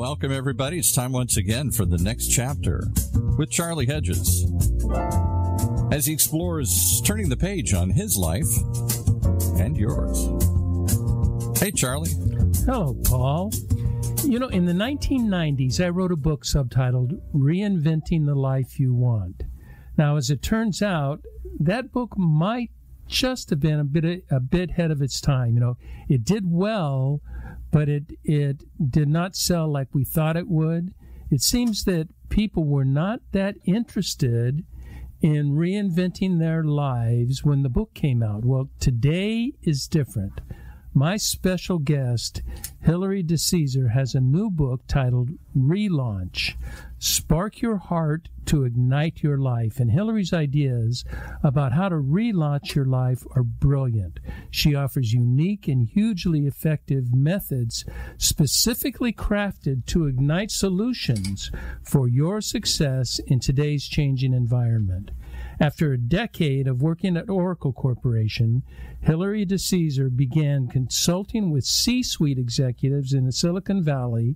welcome everybody. It's time once again for the next chapter with Charlie Hedges as he explores turning the page on his life and yours. Hey, Charlie. Hello, Paul. You know, in the 1990s, I wrote a book subtitled Reinventing the Life You Want. Now, as it turns out, that book might just have been a bit ahead of its time. You know, it did well, but it did not sell like we thought it would. It seems that people were not that interested in reinventing their lives when the book came out. Well, today is different. My special guest, Hilary DeCesare, has a new book titled Relaunch, Spark Your Heart to Ignite Your Life. And Hilary's ideas about how to relaunch your life are brilliant. She offers unique and hugely effective methods specifically crafted to ignite solutions for your success in today's changing environment. After a decade of working at Oracle Corporation, Hilary DeCesare began consulting with C-suite executives in the Silicon Valley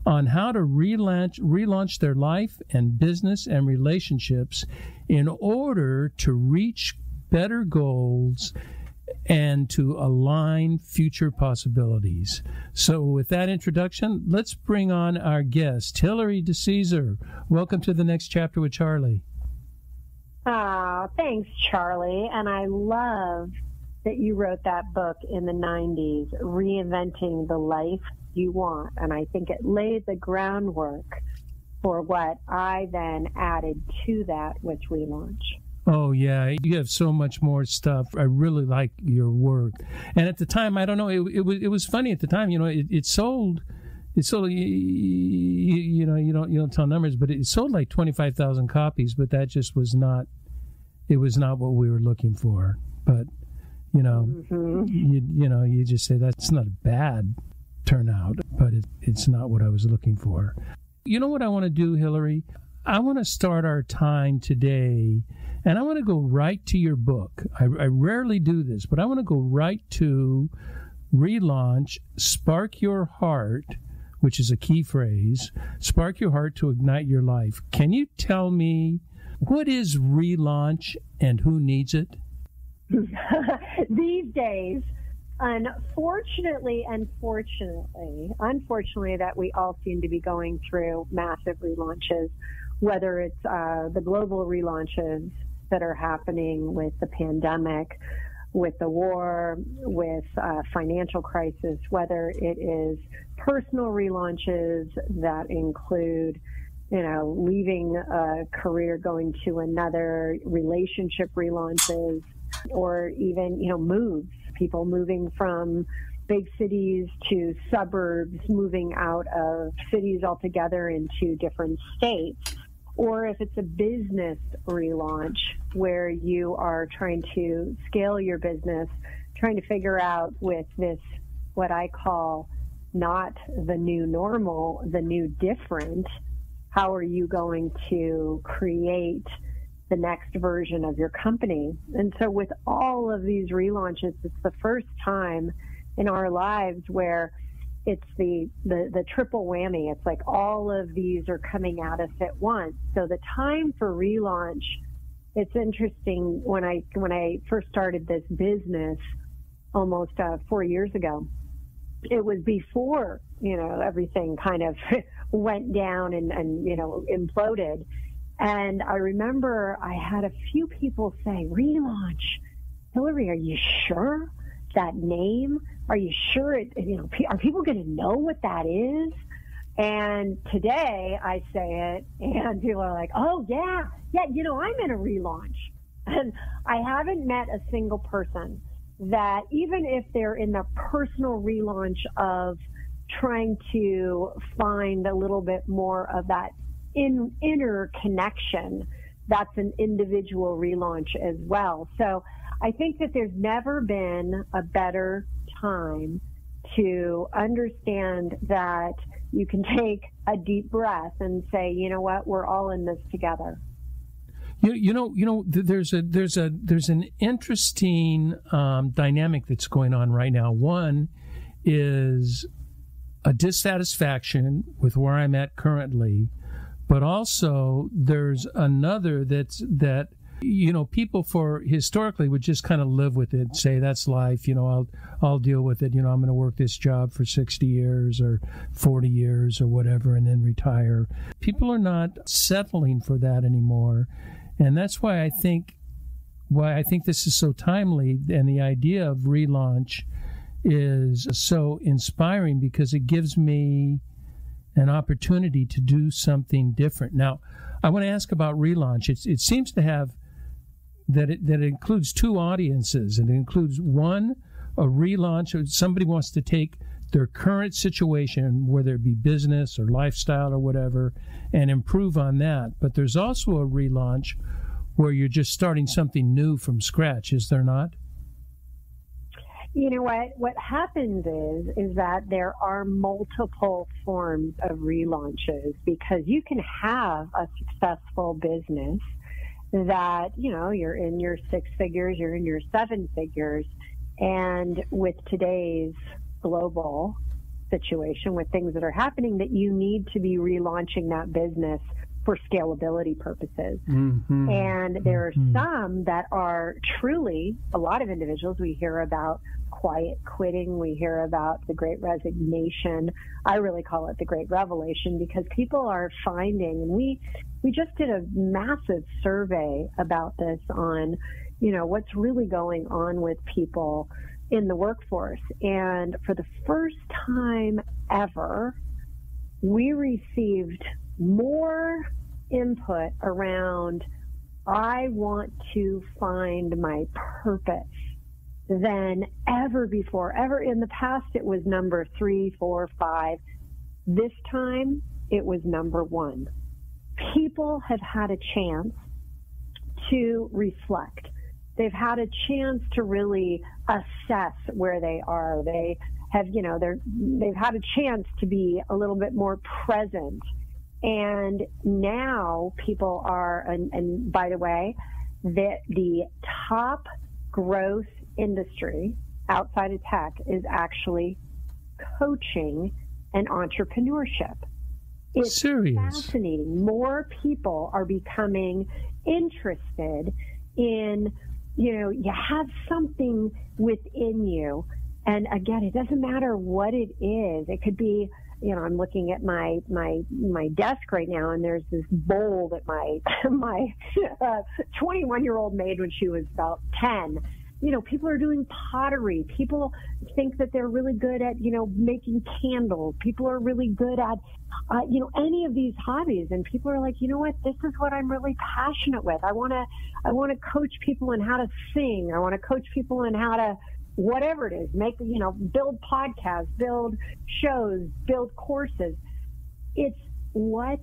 on how to relaunch their life and business and relationships in order to reach better goals and to align future possibilities. So with that introduction, let's bring on our guest, Hilary DeCesare. Welcome to the next chapter with Charlie. Thanks, Charlie. And I love that you wrote that book in the 90s, Reinventing the Life You Want. And I think it laid the groundwork for what I then added to that with Relaunch. Oh, yeah. You have so much more stuff. I really like your work. And at the time, I don't know, it was funny at the time. You know, it sold. It sold, you know, you don't tell numbers, but it sold like 25,000 copies. But that just was not. It was not what we were looking for. But you know, you just say that's not a bad turnout, but it's not what I was looking for. You know what I want to do, Hilary? I want to start our time today, and I want to go right to your book. I rarely do this, but I want to go right to Relaunch, Spark Your Heart, which is a key phrase, spark your heart to ignite your life. Can you tell me what is Relaunch and who needs it? These days, unfortunately, that we all seem to be going through massive relaunches, whether it's the global relaunches that are happening with the pandemic, with the war, with financial crisis, whether it is personal relaunches that include, you know, leaving a career, going to another, relationship relaunches, or even, you know, moves, people moving from big cities to suburbs, moving out of cities altogether into different states. Or if it's a business relaunch where you are trying to scale your business, trying to figure out with this, what I call not the new normal, the new different, how are you going to create the next version of your company? And so with all of these relaunches, it's the first time in our lives where it's the triple whammy. It's like all of these are coming at us at once. So the time for relaunch, it's interesting. When I first started this business almost 4 years ago, it was before, you know, everything kind of went down and, you know, imploded. And I remember I had a few people say, Relaunch, Hilary, are you sure that name? Are you sure are people going to know what that is? And today I say it and people are like, oh yeah, you know, I'm in a relaunch. And I haven't met a single person that, even if they're in the personal relaunch of trying to find a little bit more of that inner connection, that's an individual relaunch as well. So I think that there's never been a better time to understand that you can take a deep breath and say, you know what, we're all in this together. You know, there's an interesting dynamic that's going on right now. One is a dissatisfaction with where I'm at currently, but also there's another that people historically would just kind of live with it, say that's life, I'll deal with it, I'm going to work this job for 60 years or 40 years or whatever and then retire. People are not settling for that anymore, and that's why I think this is so timely, and the idea of relaunch is so inspiring because it gives me an opportunity to do something different. Now, I want to ask about relaunch. It seems to have that it includes two audiences. It includes one, a relaunch. Somebody wants to take their current situation, whether it be business or lifestyle or whatever, and improve on that. But there's also a relaunch where you're just starting something new from scratch, is there not? You know what happens is that there are multiple forms of relaunches, because you can have a successful business that, you're in your 6 figures, you're in your 7 figures, and with today's global situation, with things that are happening, that you need to be relaunching that business for scalability purposes. Mm-hmm. And there are some that are truly, a lot of individuals, we hear about quiet quitting, we hear about the great resignation. I really call it the great revelation, because people are finding, and we just did a massive survey about this on, what's really going on with people in the workforce. And for the first time ever, we received more input around, I want to find my purpose, than ever before. Ever in the past, it was number 3, 4, 5. This time, it was number 1. People have had a chance to reflect. They've had a chance to really assess where they are. They have, they've had a chance to be a little bit more present. And now people are, and by the way, the top growth industry outside of tech is actually coaching and entrepreneurship. It's serious. Fascinating. More people are becoming interested in, you have something within you. And again, it doesn't matter what it is. It could be, I'm looking at my desk right now, and there's this bowl that my 21-year-old made when she was about 10. People are doing pottery. People think that they're really good at, making candles. People are really good at, any of these hobbies. And people are like, you know what? This is what I'm really passionate with. I want to coach people in how to sing. I want to coach people in how to, whatever it is, build podcasts, build shows, build courses. It's what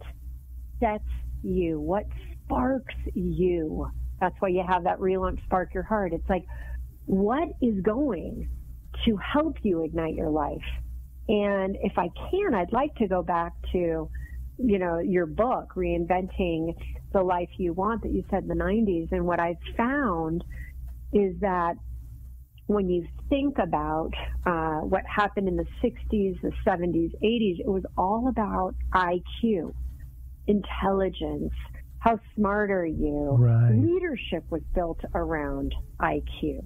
sets you, what sparks you. That's why you have that relaunch, Spark Your Heart. It's like, what is going to help you ignite your life? And if I can, I'd like to go back to, your book, Reinventing the Life You Want, that you said in the 90s. And what I've found is that when you think about what happened in the 60s, the 70s, 80s, it was all about IQ, intelligence. How smart are you? Right. Leadership was built around IQ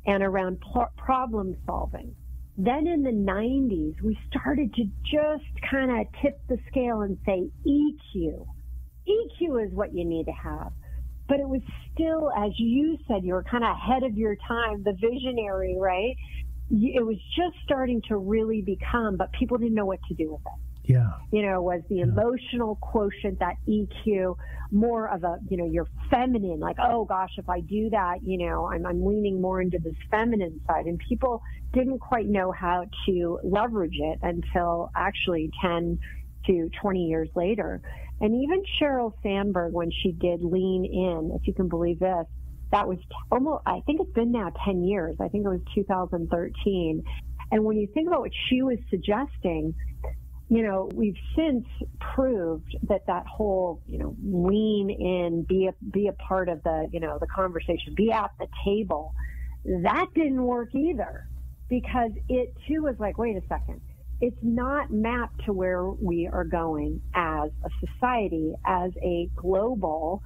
and around problem solving. Then in the 90s, we started to just kind of tip the scale and say EQ. EQ is what you need to have. But it was still, as you said, you were kind of ahead of your time, the visionary, right? It was just starting to really become, but people didn't know what to do with it. Yeah. Was the emotional quotient, that EQ, more of a, you're feminine, like, oh gosh, if I do that, I'm leaning more into this feminine side. And people didn't quite know how to leverage it until actually 10 to 20 years later. And even Sheryl Sandberg, when she did Lean In, if you can believe this, that was almost, I think it's been now 10 years. I think it was 2013. And when you think about what she was suggesting, we've since proved that whole, lean in, be a part of the, the conversation, be at the table. That didn't work either, because it too was like, wait a second. it's not mapped to where we are going as a society, as a global,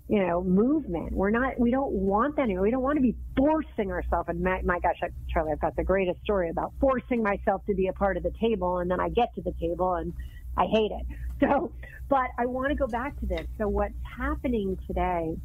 movement. We don't want that anymore. We don't want to be forcing ourselves. And my gosh, Charlie, I've got the greatest story about forcing myself to be a part of the table, and then I get to the table and I hate it. So, but I want to go back to this. So what's happening today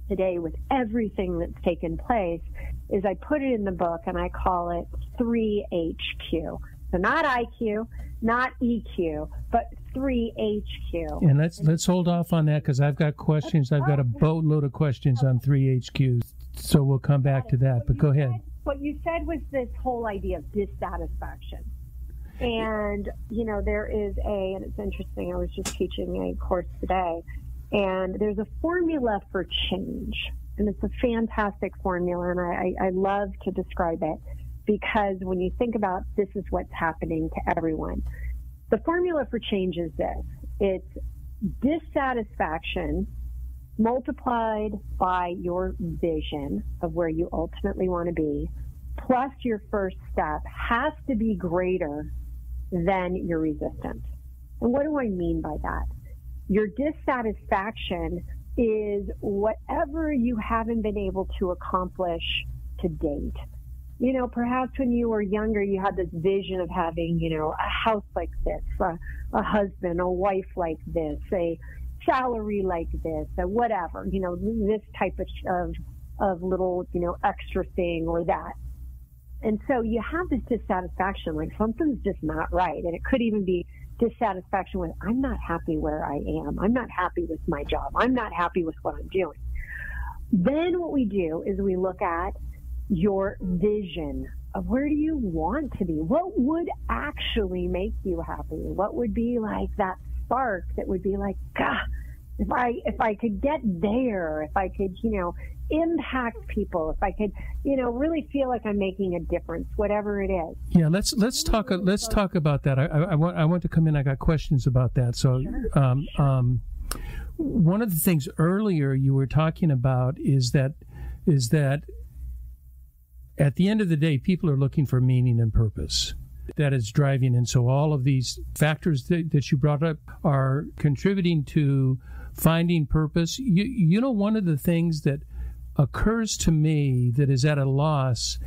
with everything that's taken place is I put it in the book and I call it 3HQ. So not IQ, not EQ, but 3HQ. And let's hold off on that because I've got questions. I've got a boatload of questions on 3HQ. So we'll come back to that. But go ahead. What you said was this whole idea of dissatisfaction. And, there is and it's interesting, I was just teaching a course today, and there's a formula for change. And it's a fantastic formula, and I love to describe it because when you think about this is what's happening to everyone. The formula for change is this. It's dissatisfaction multiplied by your vision of where you ultimately want to be, plus your first step has to be greater than your resistance. And what do I mean by that? Your dissatisfaction is whatever you haven't been able to accomplish to date. Perhaps when you were younger, you had this vision of having, a house like this, a husband, a wife like this, a salary like this, whatever, this type of little, extra thing or that. And so you have this dissatisfaction, like something's just not right. And it could even be dissatisfaction with, I'm not happy where I am. I'm not happy with my job. I'm not happy with what I'm doing. Then what we do is we look at your vision of where do you want to be? What would actually make you happy? What would be like that spark that would be like, God, if I could get there, if I could, impact people, if I could, really feel like I'm making a difference, whatever it is. Yeah, let's talk about that. I want to come in. I got questions about that. So, Sure. One of the things earlier you were talking about is that at the end of the day, people are looking for meaning and purpose. That is driving. And so all of these factors that you brought up are contributing to finding purpose. One of the things that occurs to me that is at a loss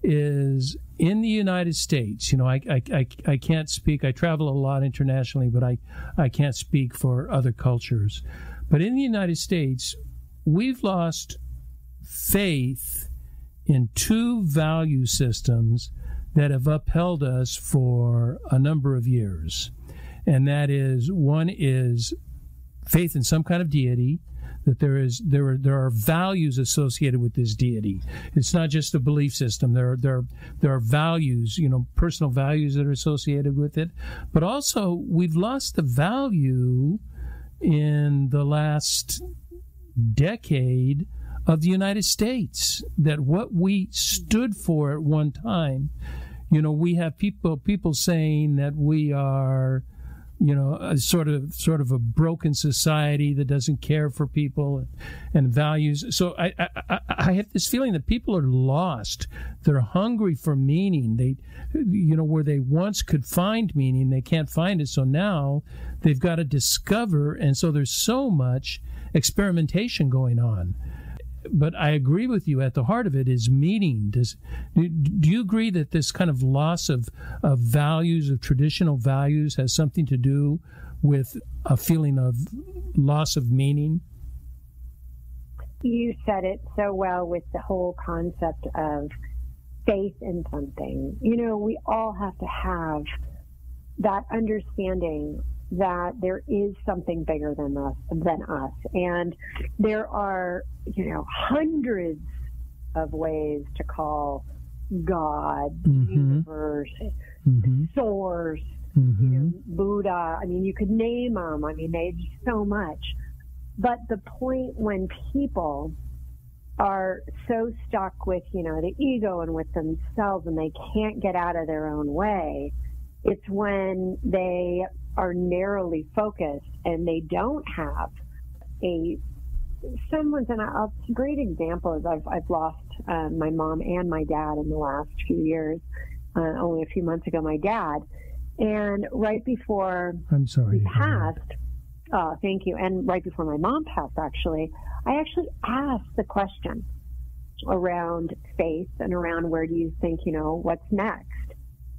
is in the United States. I can't speak. I travel a lot internationally, but I can't speak for other cultures. But in the United States, we've lost faith in two value systems that have upheld us for a number of years. And that is, one is faith in some kind of deity, that there are values associated with this deity. It's not just a belief system. There are values, personal values that are associated with it. But also, we've lost the value in the last decade of the United States, that what we stood for at one time, we have people saying that we are, a sort of a broken society that doesn't care for people and values. So I have this feeling that people are lost. They're hungry for meaning. They, where they once could find meaning, they can't find it. So now they've got to discover. And so there's so much experimentation going on. But I agree with you. At the heart of it is meaning. Do you agree that this kind of loss of values, of traditional values, has something to do with a feeling of loss of meaning? You said it so well with the whole concept of faith in something. We all have to have that understanding that there is something bigger than us. And there are, hundreds of ways to call God, universe, source, Buddha. I mean, you could name them. I mean, there's so much. But the point when people are so stuck with, the ego and with themselves and they can't get out of their own way, it's when they are narrowly focused and they don't have someone's, and a great example is I've lost my mom and my dad in the last few years. only a few months ago, my dad. And right before he passed, thank you, and right before my mom passed, actually, I actually asked the question around faith and around where do you think, what's next?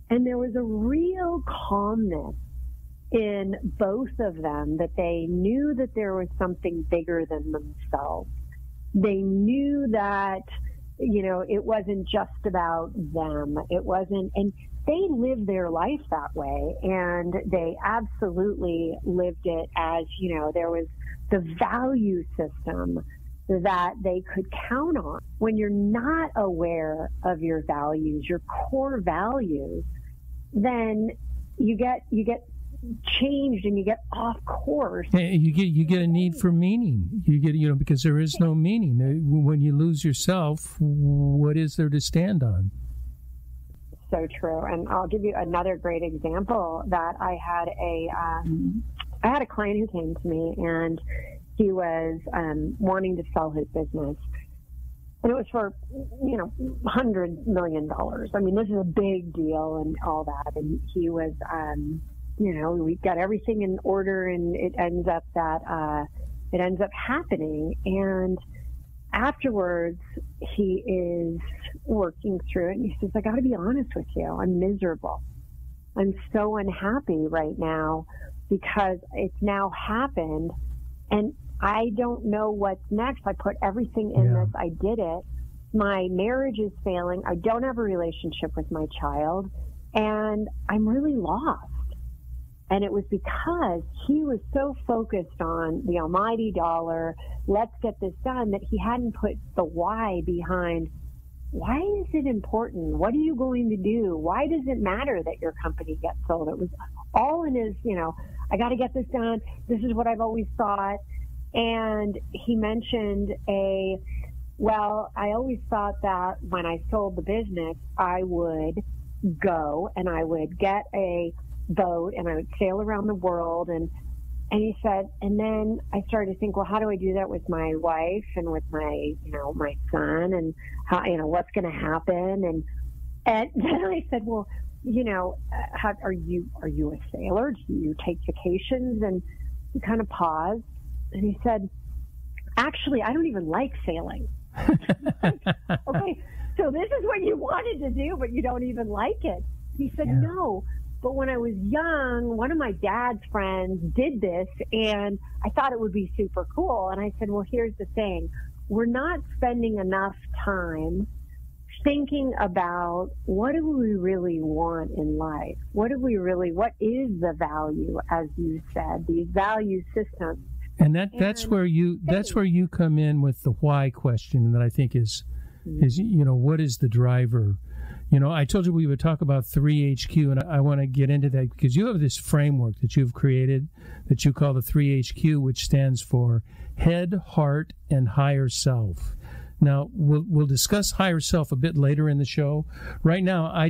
And there was a real calmness in both of them, that they knew that there was something bigger than themselves. They knew that, it wasn't just about them. It wasn't, and they lived their life that way, and they absolutely lived it as, there was the value system that they could count on. When you're not aware of your values, your core values, then you get changed and you get off course. You get a need for meaning. You get, because there is no meaning. When you lose yourself, what is there to stand on? So true. And I'll give you another great example that I had a client who came to me, and he was wanting to sell his business. And it was for, $100 million. I mean, this is a big deal and all that. And he was, we got everything in order, and it ends up happening. And afterwards, he is working through it, and he says, I got to be honest with you, I'm miserable. I'm so unhappy right now because it's now happened, and I don't know what's next. I put everything in this. I did it. My marriage is failing. I don't have a relationship with my child, and I'm really lost. And it was because he was so focused on the almighty dollar, let's get this done, that he hadn't put the why behind, why is it important? What are you going to do? Why does it matter that your company gets sold? It was all in his, I got to get this done. This is what I've always thought. And he mentioned I always thought that when I sold the business, I would go and I would get a boat and I would sail around the world. And he said, and then I started to think, well, how do I do that with my wife and with my, my son, and how, what's going to happen? And then I said, well, are you a sailor? Do you take vacations? And he kind of paused. And he said, actually, I don't even like sailing. Okay, so this is what you wanted to do, but you don't even like it. He said, no, but when I was young, one of my dad's friends did this, and I thought it would be super cool. And I said, well, here's the thing. We're not spending enough time thinking about what do we really want in life? What is the value, as you said, these value systems. And that's where you come in with the why question that I think is what is the driver? I told you we would talk about 3HQ, and I want to get into that because you have this framework that you've created that you call the 3HQ, which stands for head, heart, and higher self. Now, we'll discuss higher self a bit later in the show. Right now, I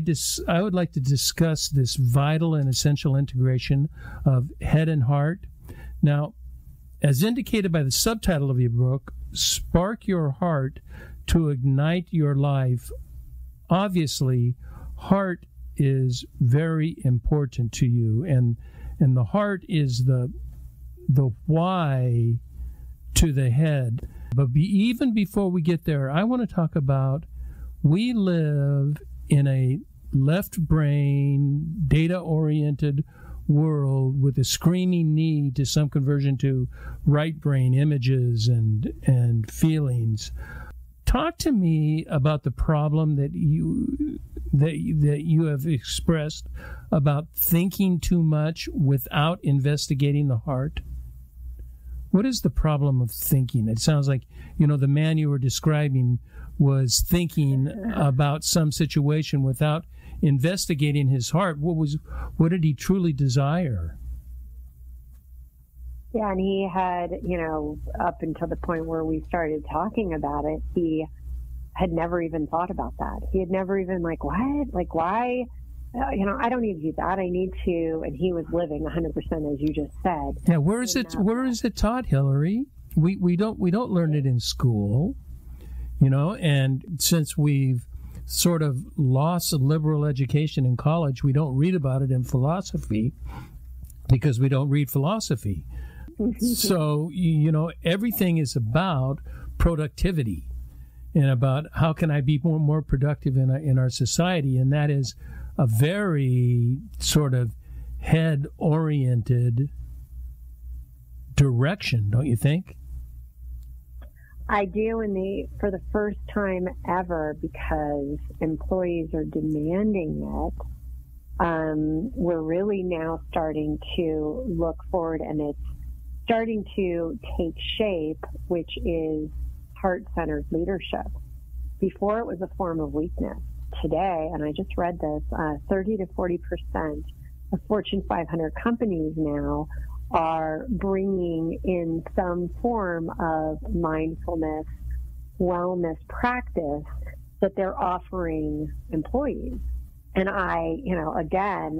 would like to discuss this vital and essential integration of head and heart. Now, as indicated by the subtitle of your book, Spark Your Heart to Ignite Your Life. Obviously, heart is very important to you, and the heart is the why to the head. But even before we get there, I want to talk about we live in a left brain, data-oriented world with a screaming need to some conversion to right brain images and feelings. Talk to me about the problem that you have expressed about thinking too much without investigating the heart. What is the problem of thinking? It sounds like, the man you were describing was thinking about some situation without investigating his heart. What did he truly desire? Yeah, and he had, up until the point where we started talking about it, he had never even thought about that. He had never even what? Why? I don't need to do that. I need to, and he was living 100% as you just said. Yeah, where is it taught, Hilary? We don't learn it in school, and since we've sort of loss of liberal education in college. We don't read about it in philosophy because we don't read philosophy. So, everything is about productivity and about how can I be more productive in our society. And that is a very sort of head-oriented direction, don't you think? I do, for the first time ever, because employees are demanding it. We're really now starting to look forward, and it's starting to take shape, which is heart-centered leadership. Before, it was a form of weakness. Today, and I just read this, 30 to 40% of Fortune 500 companies now are bringing in some form of mindfulness, wellness practice that they're offering employees. And I, again,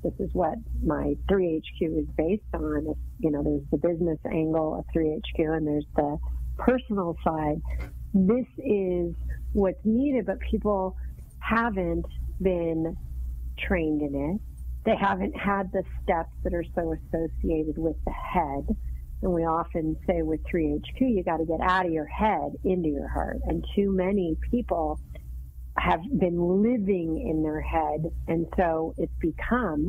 this is what my 3HQ is based on. There's the business angle of 3HQ and there's the personal side. This is what's needed, but people haven't been trained in it. They haven't had the steps that are so associated with the head. And we often say with 3HQ, you got to get out of your head into your heart. And too many people have been living in their head. And so it's become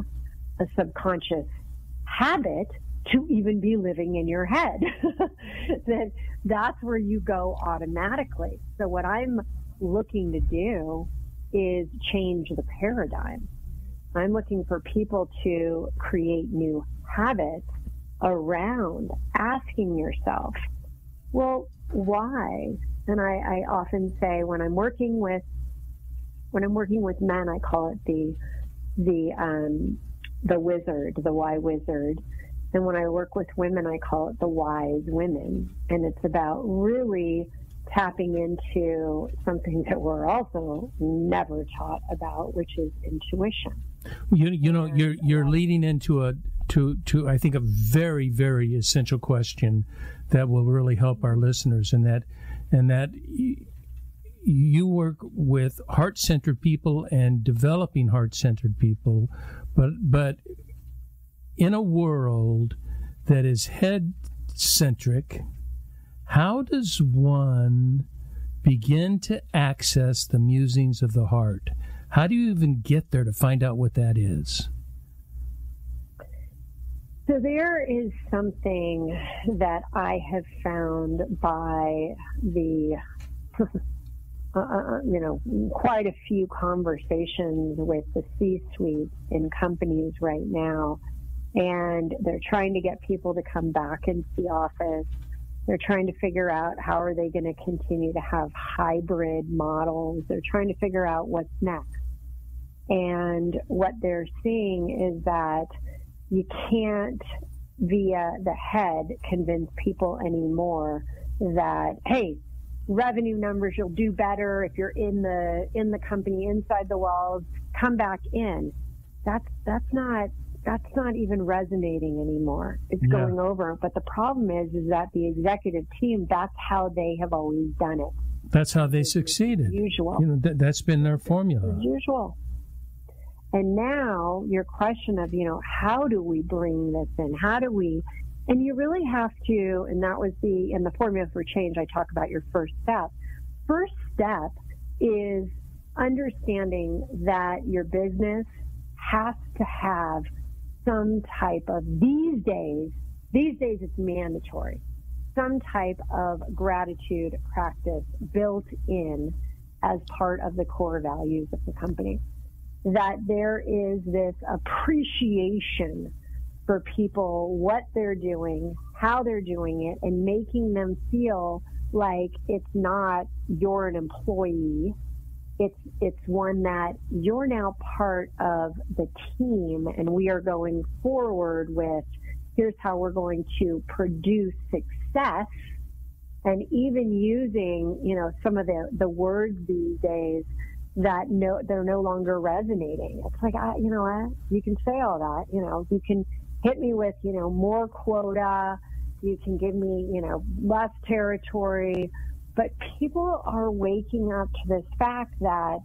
a subconscious habit to even be living in your head. That's where you go automatically. So what I'm looking to do is change the paradigm. I'm looking for people to create new habits around asking yourself, well, why? And I often say when I'm working with men, I call it the wizard, the why wizard. And when I work with women, I call it the wise women. And it's about really tapping into something that we're also never taught about, which is intuition. You're leading into to I think a very, very essential question that will really help our listeners, and that you work with heart-centered people and developing heart-centered people, but in a world that is head-centric, how does one begin to access the musings of the heart? How do you even get there to find out what that is? So there is something that I have found by the, quite a few conversations with the C-suite in companies right now. And they're trying to get people to come back into the office. They're trying to figure out how are they going to continue to have hybrid models. They're trying to figure out what's next. And what they're seeing is that you can't, via the head, convince people anymore that, hey, revenue numbers, you'll do better if you're in the company, inside the walls, come back in. That's not even resonating anymore. It's going over. But the problem is that the executive team, that's how they have always done it. That's how they succeeded. Usual. That's been their formula. As usual. And now your question of, how do we bring this in? How do we, and you really have to, and that was in the formula for change, I talk about your first step. First step is understanding that your business has to have some type of, these days it's mandatory, some type of gratitude practice built in as part of the core values of the company. That there is this appreciation for people, what they're doing, how they're doing it, and making them feel like it's not you're an employee. It's one that you're now part of the team, and we are going forward with here's how we're going to produce success. And even using, some of the words these days that they're no longer resonating. It's like, you can say all that, you can hit me with, more quota, you can give me, less territory, But people are waking up to this fact that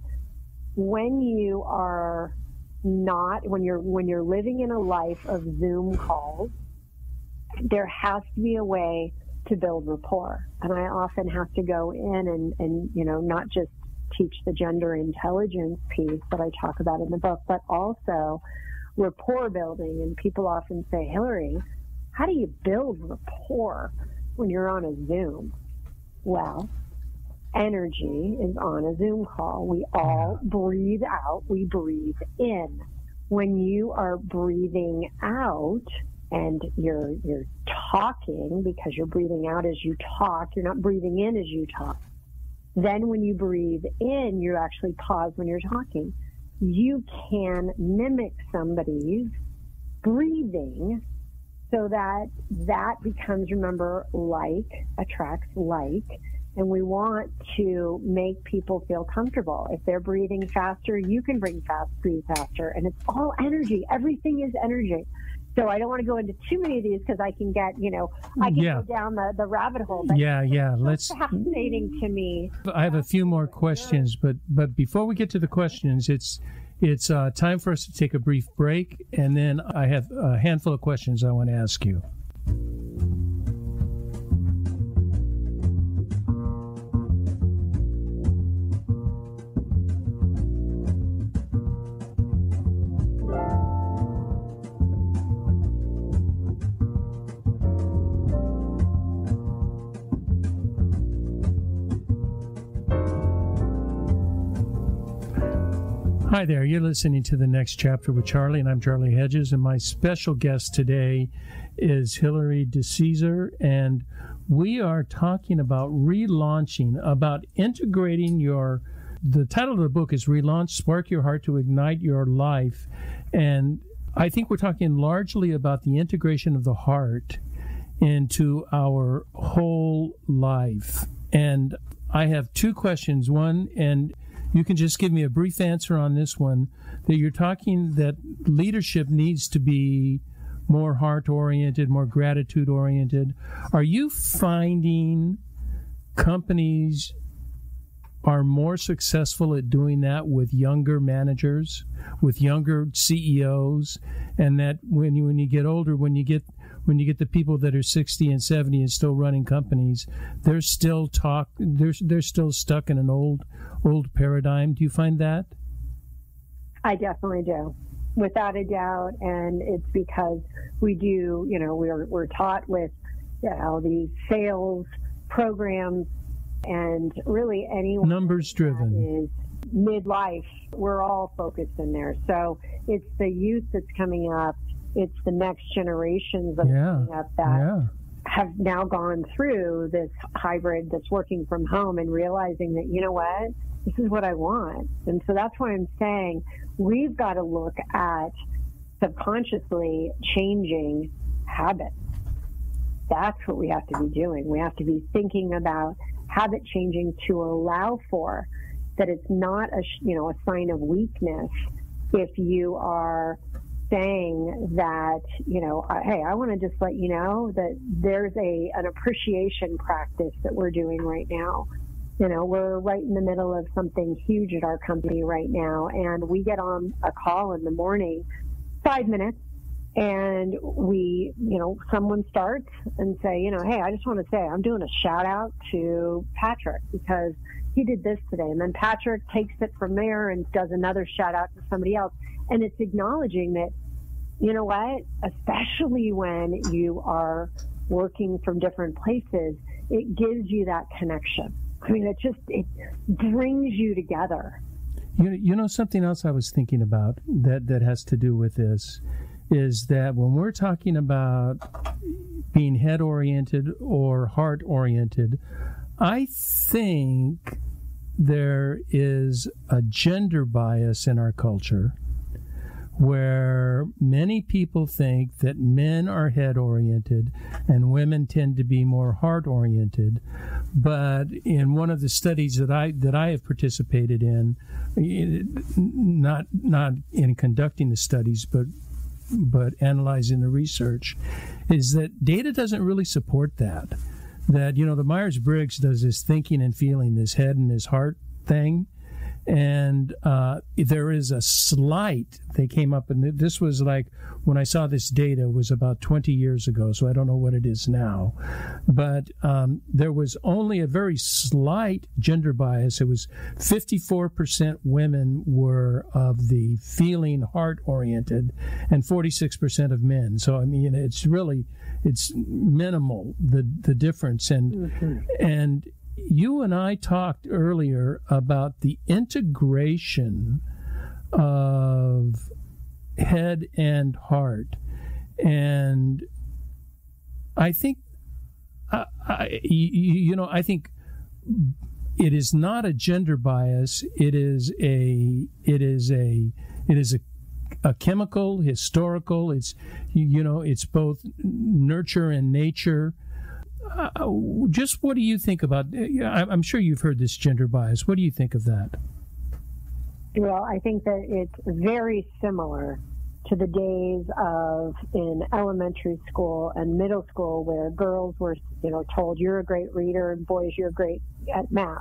when you are not, when you're living in a life of Zoom calls, there has to be a way to build rapport. And I often have to go in and not just teach the gender intelligence piece that I talk about in the book, but also rapport building. And people often say, Hilary, how do you build rapport when you're on a Zoom? Well, energy is on a Zoom call. We all breathe out, we breathe in. When you are breathing out and you're talking, because you're breathing out as you talk, you're not breathing in as you talk. Then when you breathe in, you actually pause when you're talking. You can mimic somebody's breathing so that becomes, remember, like attracts like. And we want to make people feel comfortable. If they're breathing faster, you can breathe faster. And it's all energy. Everything is energy. So I don't want to go into too many of these because I can get, go down the rabbit hole. But Let's. Fascinating to me. I have a few more questions, but before we get to the questions, it's time for us to take a brief break, and then I have a handful of questions I want to ask you. Hi there, you're listening to The Next Chapter with Charlie, and I'm Charlie Hedges, and my special guest today is Hilary DeCesare, and we are talking about relaunching, about integrating the title of the book is Relaunch, Spark Your Heart to Ignite Your Life, and I think we're talking largely about the integration of the heart into our whole life. And I have two questions. One, and you can just give me a brief answer on this one, that you're talking that leadership needs to be more heart-oriented, more gratitude-oriented. Are you finding companies are more successful at doing that with younger managers, with younger CEOs, and that when you get older, when you get the people that are 60 and 70 and still running companies, they're still stuck in an old paradigm. Do you find that? I definitely do, without a doubt. And it's because we do, we're taught with these sales programs, and really anyone numbers driven is midlife. We're all focused in there. So it's the youth that's coming up. It's the next generations that are coming up that have now gone through this hybrid, that's working from home, and realizing that, you know what, this is what I want. And so that's why I'm saying we've got to look at subconsciously changing habits. That's what we have to be doing. We have to be thinking about habit changing to allow for that. It's not a sign of weakness if you are saying that, hey, I want to just let you know that there's an appreciation practice that we're doing right now. We're right in the middle of something huge at our company right now, and we get on a call in the morning, 5 minutes, and we, someone starts and say, hey, I just want to say I'm doing a shout out to Patrick because he did this today. And then Patrick takes it from there and does another shout out to somebody else. And it's acknowledging that, you know what, especially when you are working from different places, it gives you that connection. I mean, it brings you together. Something else I was thinking about that has to do with this is that when we're talking about being head-oriented or heart-oriented, I think there is a gender bias in our culture where many people think that men are head-oriented and women tend to be more heart-oriented. But in one of the studies that I have participated in, not in conducting the studies, but analyzing the research, is that data doesn't really support that that, the Myers-Briggs does this thinking and feeling, this head and this heart thing. And there is a slight, they came up, and this was like, when I saw this data, it was about 20 years ago, so I don't know what it is now. But there was only a very slight gender bias. It was 54% women were of the feeling, heart-oriented, and 46% of men. So, I mean, it's minimal, the difference. And you and I talked earlier about the integration of head and heart, and I think, I think it is not a gender bias. It is a chemical, historical. It's it's both nurture and nature. Just what do you think about? I'm sure you've heard this gender bias. What do you think of that? Well, I think that it's very similar to the days of in elementary school and middle school, where girls were, told you're a great reader and boys you're great at math.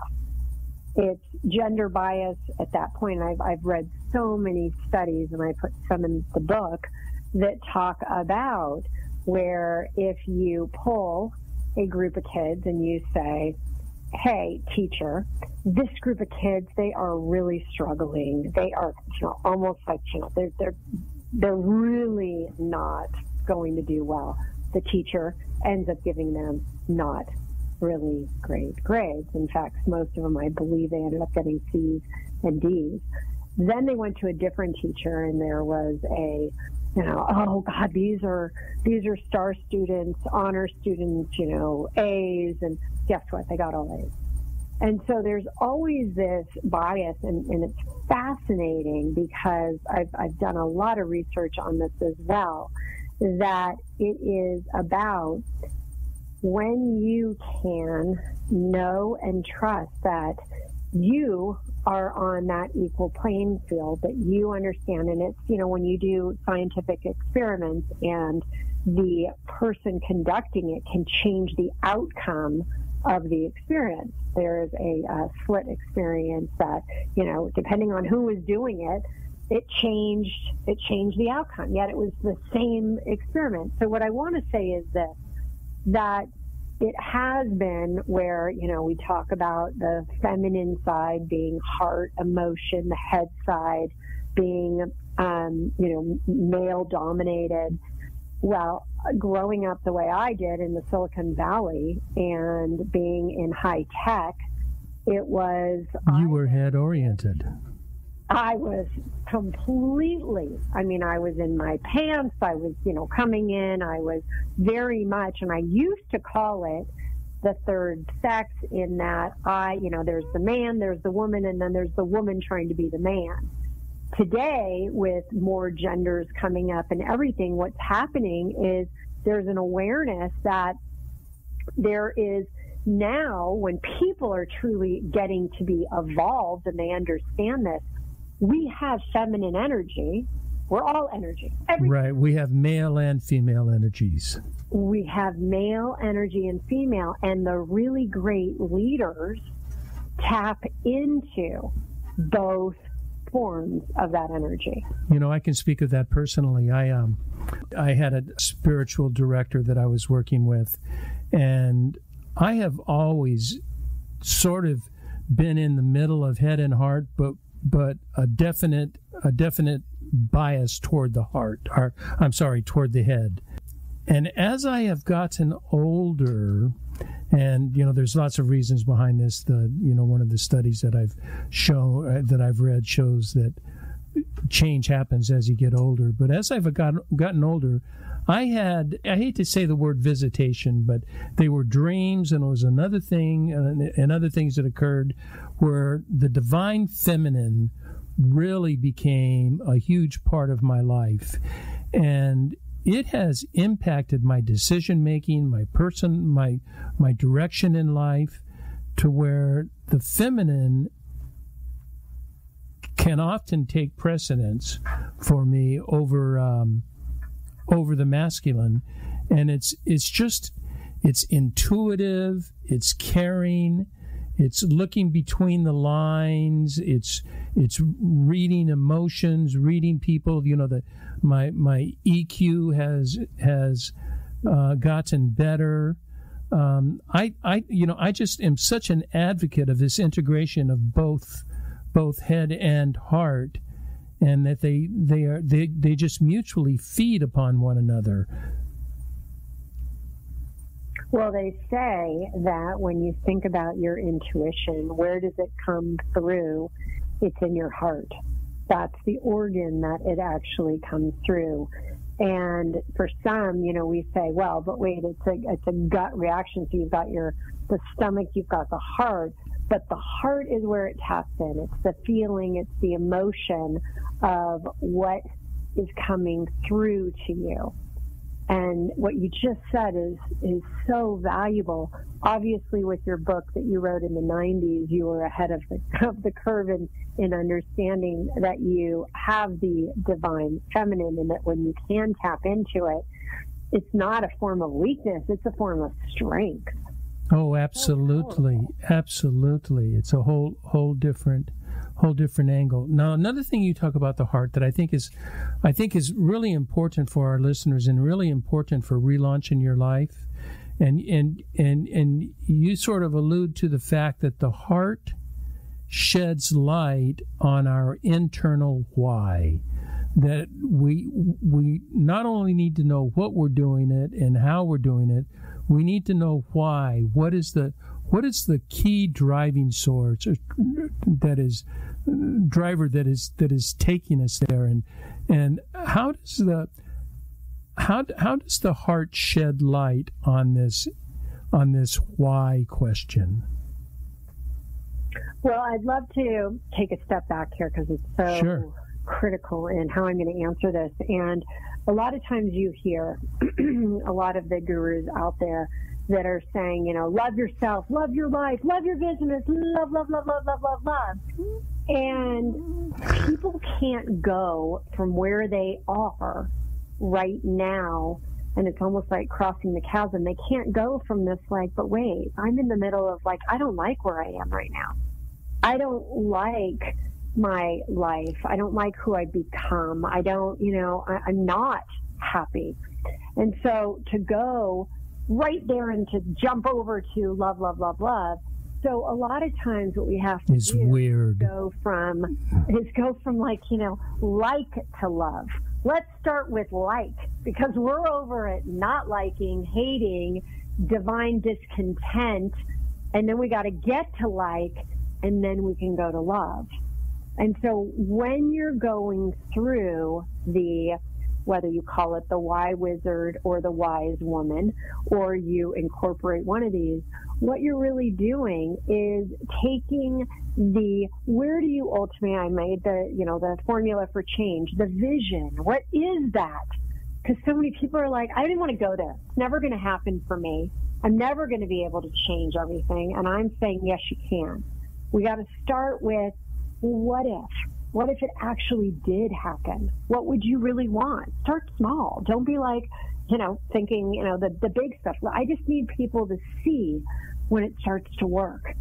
It's gender bias at that point. I've read so many studies, and I put some in the book that talk about where if you pull a group of kids and you say, hey, teacher, this group of kids, they are really struggling. They are, almost like, they're really not going to do well. The teacher ends up giving them not really great grades. In fact, most of them, I believe, they ended up getting C's and D's. Then they went to a different teacher, and there was a, oh God, these are star students, honor students, A's, and guess what? They got all A's. And so there's always this bias, and it's fascinating because I've done a lot of research on this as well, that it is about when you can know and trust that you are on that equal playing field, that you understand. And it's, when you do scientific experiments and the person conducting it can change the outcome of the experience. There's a slit experience that, depending on who was doing it, it changed the outcome, yet it was the same experiment. So what I want to say is this, that it has been where, we talk about the feminine side being heart, emotion, the head side being, male dominated. Well, growing up the way I did in the Silicon Valley and being in high tech, it was... You were head oriented. I was completely, I was in my pants, I was, coming in, I was very much, and I used to call it the third sex, in that there's the man, there's the woman, and then there's the woman trying to be the man. Today, with more genders coming up and everything, what's happening is there's an awareness that there is now, when people are truly getting to be evolved and they understand this, we have feminine energy. We're all energy. Right. We have male and female energies. We have male energy and female, and the really great leaders tap into both forms of that energy. I can speak of that personally. I had a spiritual director that I was working with, and I have always sort of been in the middle of head and heart, but a definite bias toward the heart, toward the head. And as I have gotten older, and there's lots of reasons behind this. One of the studies that I've read shows that change happens as you get older. But as I've gotten older, I hate to say the word visitation, but they were dreams, and it was another thing, and other things that occurred where the divine feminine really became a huge part of my life. And it has impacted my decision making, my direction in life, to where the feminine can often take precedence for me over the masculine. And it's just, it's intuitive, it's caring, it's looking between the lines, it's reading emotions, reading people. You know, my EQ has gotten better. I just am such an advocate of this integration of both head and heart, and that they just mutually feed upon one another. Well, they say that when you think about your intuition, where does it come through? It's in your heart. That's the organ that it actually comes through. And for some, we say, well, but wait, it's a gut reaction. So you've got the stomach, you've got the heart, but the heart is where it taps in. It's the feeling, it's the emotion of what is coming through to you. And what you just said is so valuable. Obviously, with your book that you wrote in the 90s, you were ahead of the curve in understanding that you have the divine feminine, and that when you can tap into it, it's not a form of weakness, it's a form of strength. Oh, absolutely. Absolutely. It's a whole different angle. Now, another thing you talk about the heart that I think is really important for our listeners and really important for relaunching your life, and you sort of allude to the fact that the heart sheds light on our internal why. That we not only need to know what we're doing it and how we're doing it, we need to know why. What is the key driving source that is taking us there, and how does the heart shed light on this why question? Well, I'd love to take a step back here because it's so Sure. critical in how I'm going to answer this. And a lot of times you hear a lot of the gurus out there that are saying, love yourself, love your life, love your business, love, love, love, love, love, love, love. And people can't go from where they are right now, and it's almost like crossing the chasm. They can't go from this but wait, I'm in the middle of I don't like where I am right now. I don't like my life. I don't like who I've become. I don't, I'm not happy. And so to go right there and to jump over to love, love, love, love. So a lot of times what we have to do is go from like to love. Let's start with because we're over at not liking, hating, divine discontent, and then we got to get to and then we can go to love. And so when you're going through whether you call it the why wizard or the wise woman, or you incorporate one of these, what you're really doing is taking where do you ultimately, I made the formula for change, the vision. What is that? Because so many people are like, I didn't want to go there. It's never going to happen for me. I'm never going to be able to change everything. And I'm saying, yes, you can. We got to start with, what if? What if it actually did happen? What would you really want? Start small. Don't be thinking, the big stuff. I just need people to see when it starts to work.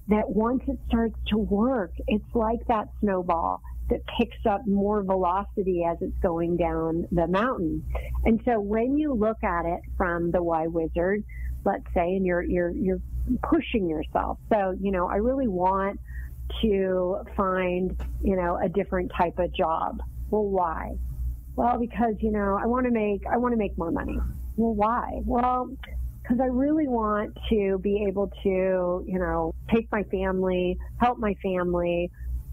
That once it starts to work, it's like that snowball that picks up more velocity as it's going down the mountain. And so when you look at it from the why wizard, let's say, and you're pushing yourself. So, I really want to find, a different type of job. Well, why? Well, because, I want to make more money. Well, why? Well, because I really want to be able to, take my family, help my family,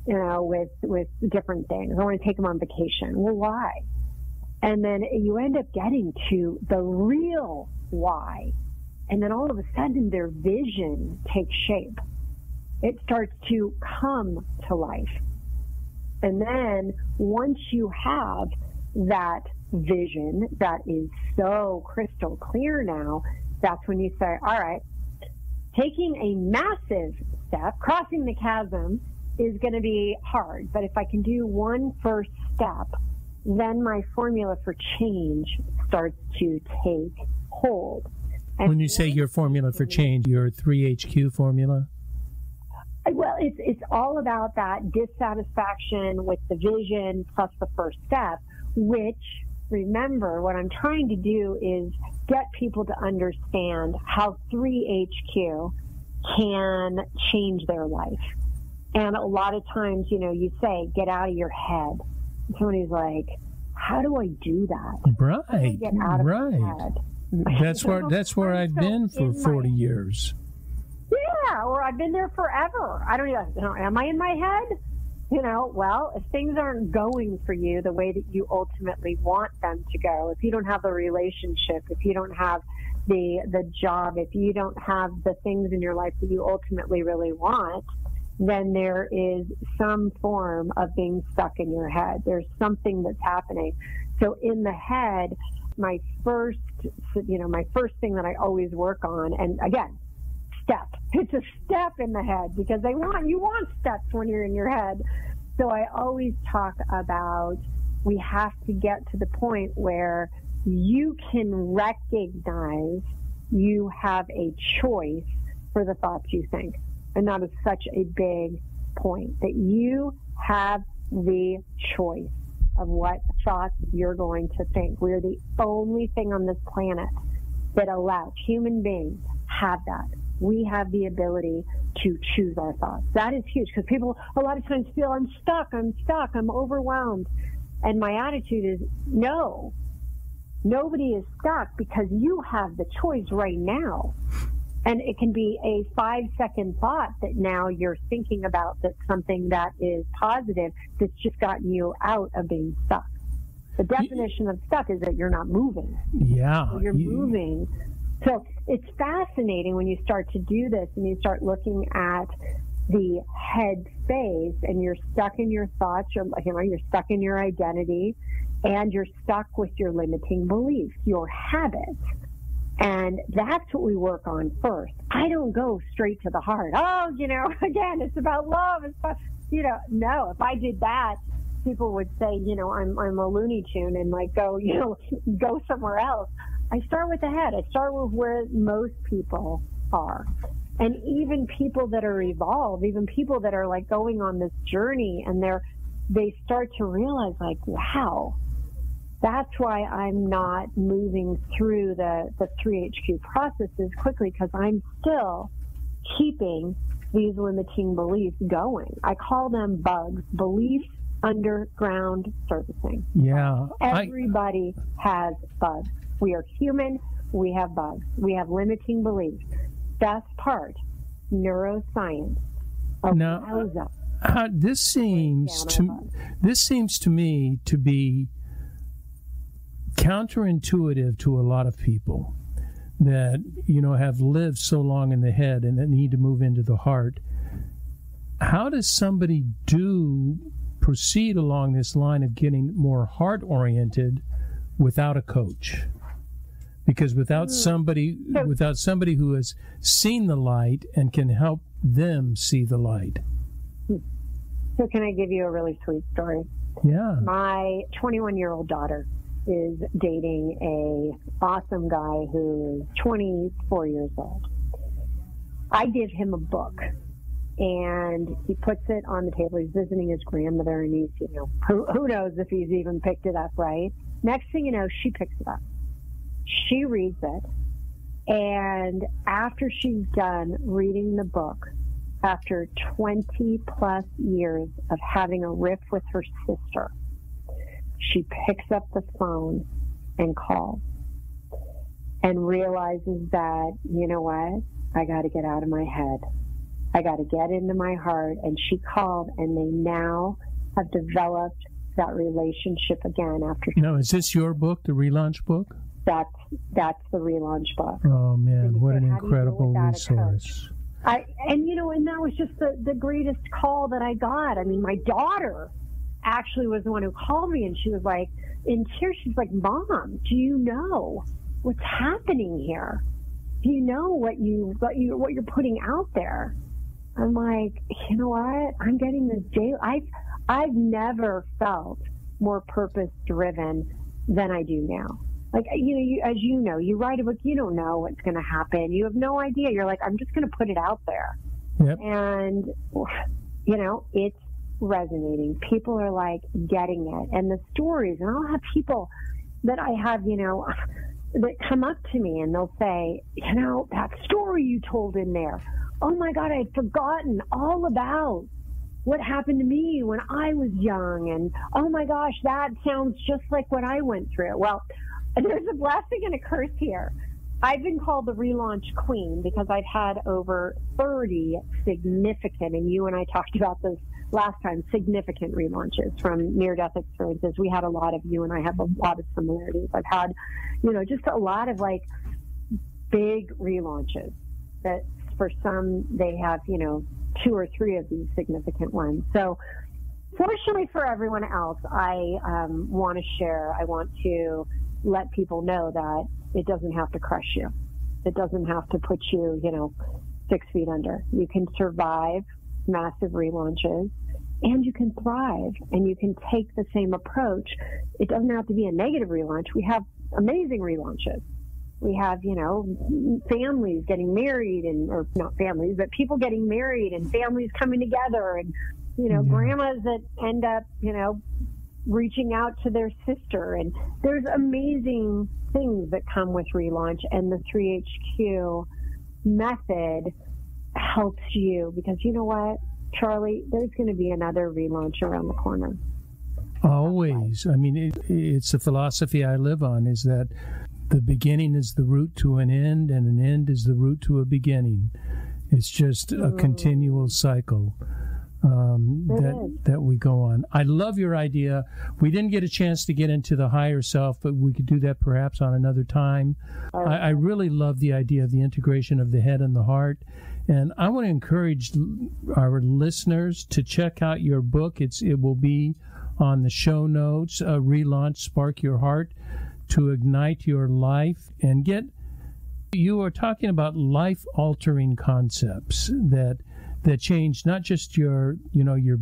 with different things. I want to take them on vacation. Well, why? And then you end up getting to the real why. And then all of a sudden their vision takes shape. It starts to come to life. And then once you have that vision that is so crystal clear now, that's when you say, all right, taking a massive step, crossing the chasm is going to be hard. But if I can do one first step, then my formula for change starts to take hold. When you say your formula for change, your 3HQ formula? Well, it's all about that dissatisfaction with the vision plus the first step, which, remember, what I'm trying to do is get people to understand how 3HQ can change their life. And a lot of times, you say, get out of your head. Somebody's like, how do I do that? Right. How do I get out of my head? That's where I've been for 40 years. Yeah, or I've been there forever. I don't even know. Am I in my head? Well, if things aren't going for you the way that you ultimately want them to go, if you don't have a relationship, if you don't have the job, if you don't have the things in your life that you ultimately really want, then there is some form of being stuck in your head. There's something that's happening. So in the head, my first thing that I always work on, and again, step. It's a step in the head because you want steps when you're in your head. So I always talk about we have to get to the point where you can recognize you have a choice for the thoughts you think. And that is such a big point, that you have the choice of what thoughts you're going to think. We're the only thing on this planet that allows human beings have that. We have the ability to choose our thoughts. That is huge because people a lot of times feel I'm stuck, I'm overwhelmed. And my attitude is no, nobody is stuck because you have the choice right now. And it can be a 5-second thought that now you're thinking about, that's something that is positive, that's just gotten you out of being stuck. The definition of stuck is that you're not moving. Yeah. So you're moving. So it's fascinating when you start to do this and you start looking at the head space and you're stuck in your thoughts, you're stuck in your identity, and you're stuck with your limiting beliefs, your habits. And that's what we work on first. I don't go straight to the heart. Oh, again, it's about love. It's about, no, if I did that, people would say, I'm a Looney Tune and go somewhere else. I start with the head. I start with where most people are. And even people that are evolved, even people that are going on this journey and they start to realize wow, that's why I'm not moving through the 3HQ processes quickly, because I'm still keeping these limiting beliefs going. I call them bugs, beliefs underground surfacing. Yeah. Everybody has bugs. We are human. We have bugs. We have limiting beliefs. That's part neuroscience. Now, this seems to me to be counterintuitive to a lot of people that have lived so long in the head and that need to move into the heart. How does somebody proceed along this line of getting more heart oriented without a coach? Because without somebody who has seen the light and can help them see the light. So can I give you a really sweet story? Yeah. My 21-year-old daughter is dating a awesome guy who is 24 years old. I give him a book, and he puts it on the table. He's visiting his grandmother, and he's, who knows if he's even picked it up, right? Next thing you know, she picks it up. She reads it, and after she's done reading the book, after 20-plus years of having a riff with her sister, she picks up the phone and calls and realizes that, you know what, I got to get out of my head. I got to get into my heart. And she called, and they now have developed that relationship again after. No, is this your book, the relaunch book? That's the relaunch book. Oh man, what an incredible resource! And that was just the greatest call that I got. I mean, my daughter actually was the one who called me, and she was like in tears. She's like, "Mom, do you know what's happening here? Do you know what you're putting out there?" I'm like, you know what? I'm getting this daily. I've never felt more purpose driven than I do now. Like, as you know, you write a book, you don't know what's going to happen. You have no idea. You're like, I'm just going to put it out there. Yep. And, it's resonating. People are like getting it. And the stories, and I'll have people that I have, that come up to me and they'll say, that story you told in there, oh my God, I'd forgotten all about what happened to me when I was young. And oh my gosh, that sounds just like what I went through. Well, there's a blessing and a curse here. I've been called the relaunch queen because I've had over 30 significant, and you and I talked about this last time, significant relaunches from near-death experiences. We had you and I have a lot of similarities. I've had, just a lot of like big relaunches that for some, they have, 2 or 3 of these significant ones. So fortunately for everyone else, I want to share, I want to let people know that it doesn't have to crush you. It doesn't have to put you, 6 feet under. You can survive massive relaunches and you can thrive and you can take the same approach. It doesn't have to be a negative relaunch. We have amazing relaunches. We have, families getting married or not families, but people getting married and families coming together and, grandmas that end up, reaching out to their sister. And there's amazing things that come with relaunch, and the 3HQ method helps you because you know what, Charlie, there's going to be another relaunch around the corner. Always. I mean, it's a philosophy I live on, is that the beginning is the route to an end, and an end is the route to a beginning. It's just a continual cycle that we go on. I love your idea. We didn't get a chance to get into the higher self, but we could do that perhaps on another time. I really love the idea of the integration of the head and the heart. And I want to encourage our listeners to check out your book. It will be on the show notes, Relaunch, Spark Your Heart to Ignite Your Life. And you are talking about life-altering concepts that change not just your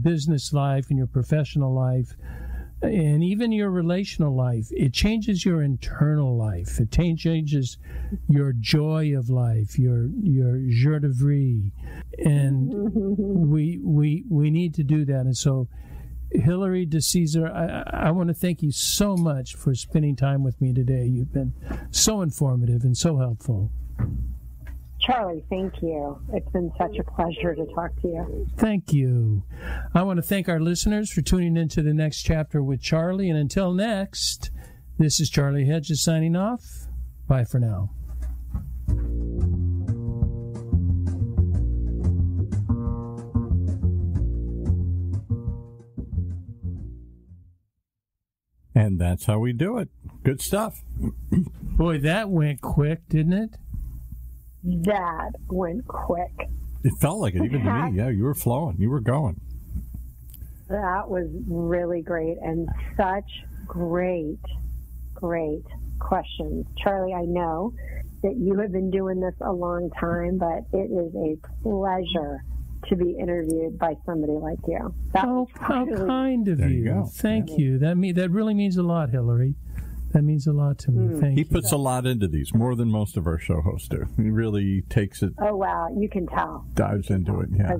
business life and your professional life and even your relational life. It changes your internal life. It changes your joy of life, your joie de vivre. And we need to do that. And so, Hilary DeCesare, I want to thank you so much for spending time with me today. You've been so informative and so helpful. Charlie, thank you. It's been such a pleasure to talk to you. Thank you. I want to thank our listeners for tuning into the next chapter with Charlie. And until next, this is Charlie Hedges signing off. Bye for now. And that's how we do it. Good stuff. Boy, that went quick, didn't it? That went quick. It felt like it, even to me. Yeah, you were flowing. You were going. That was really great and such great questions. Charlie, I know that you have been doing this a long time, but it is a pleasure to be interviewed by somebody like you. How kind of you. Go. Thank you. That really means a lot, Hilary. That means a lot to me. Thank you. He puts a lot into these, more than most of our show hosts do. He really takes it. Oh, wow. You can tell. Dives into it, yeah.